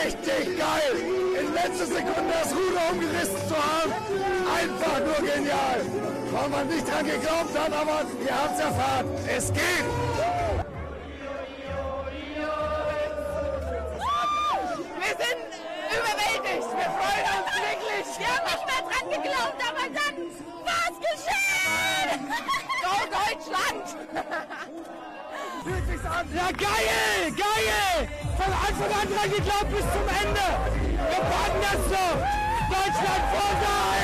Richtig geil! In letzter Sekunde das Ruder umgerissen zu haben, einfach nur genial! Weil man nicht dran geglaubt hat, aber wir haben es erfahren. Es geht! Wir sind überwältigt! Wir freuen uns wirklich! Wir haben nicht mehr dran geglaubt, aber dann war es geschehen! Go Deutschland! Fühlt sich's an! Ja, geil! Geil! Von Anfang an dran geglaubt bis zum Ende! Wir packen das noch! Deutschland vorne!